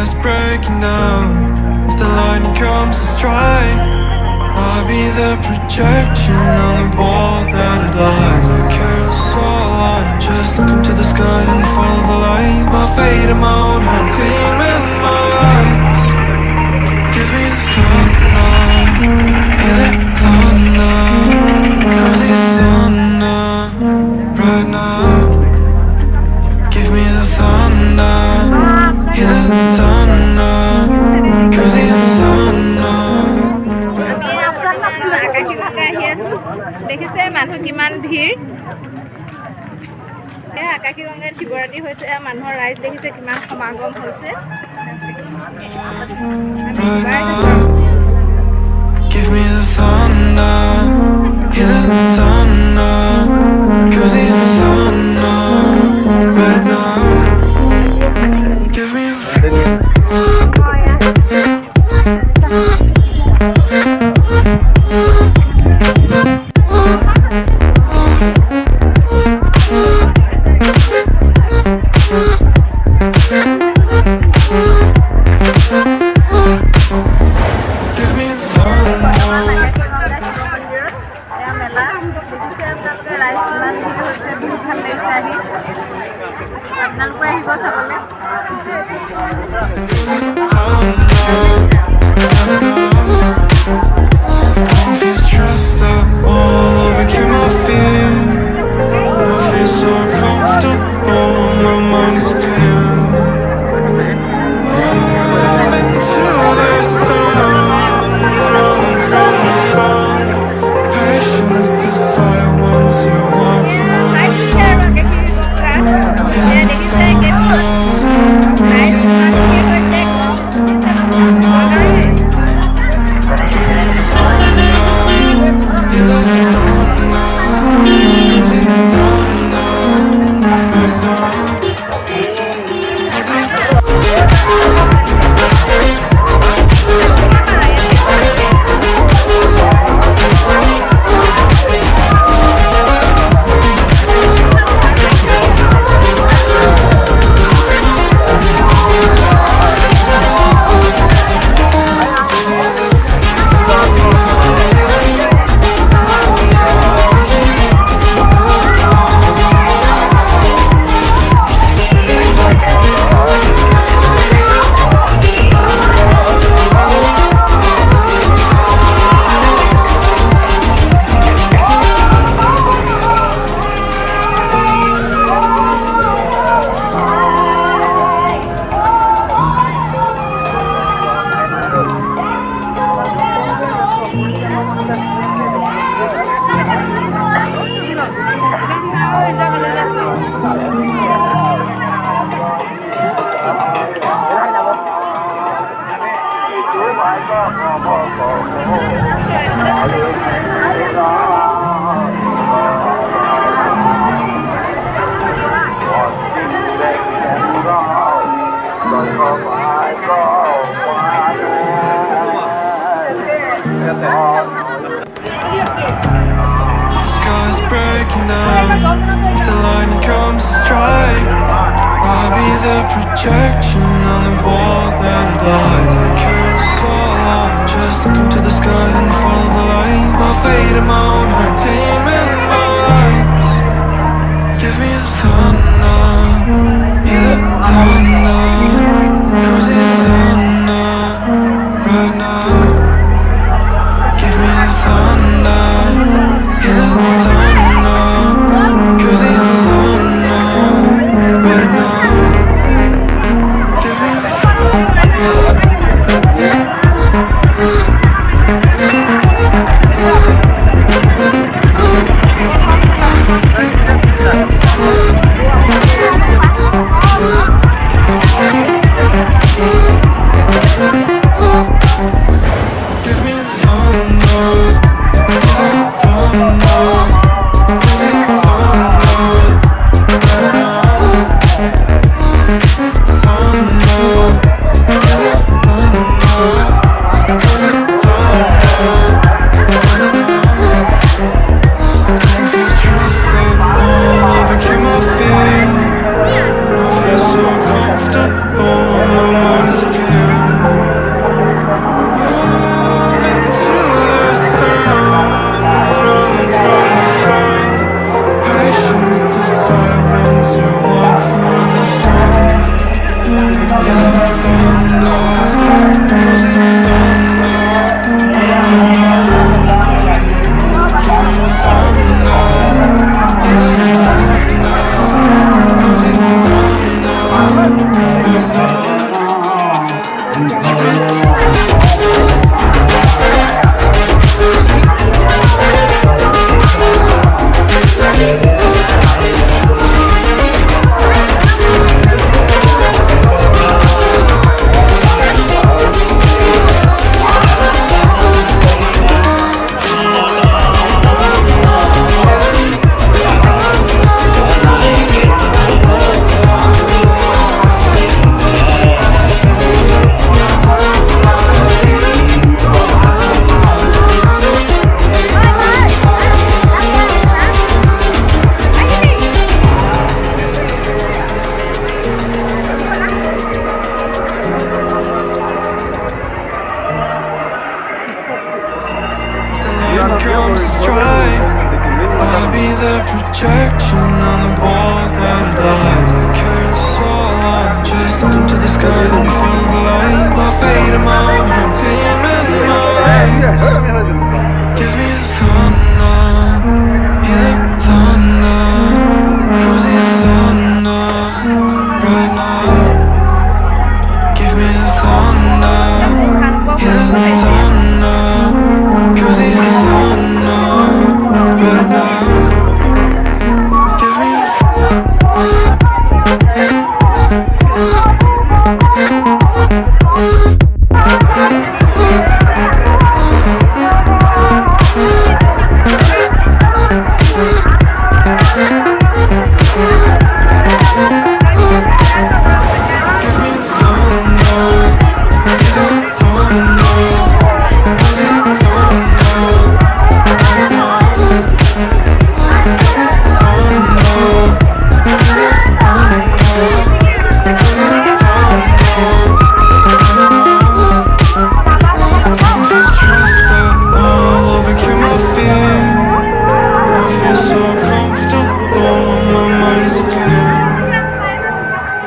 sky's breaking down, if the lightning comes to strike, I'll be the projection on the wall that lies. I care so long, just look into the sky and follow the light. My fate in my own hands, gleaming in my eyes. Give me the thunder, hear that thunder, cozy thunder, right now. Give me the thunder, hear that thunder, cozy thunder. দেখিছে মানুহ কিমান ভিৰ আকাশীগংগাত শিৱৰাত্ৰি হৈছে মানুহৰ ৰাইজ দেখিছে কিমান সমাগম হৈছে Give me the thunder, hear the thunder, cozy thunder, right now. Give me projection on the wall that lies. I care so long, just look into the sky and follow the light. My fate in my own hands, gleaming in my eyes. Give me the thunder, hear the thunder, cozy thunder, right now. Give me the thunder, hear the thunder, cozy thunder, right now. on the wall that lies. A carousel line, just look into the sky and you follow the light. My fate in my hands, gleaming in my eyes.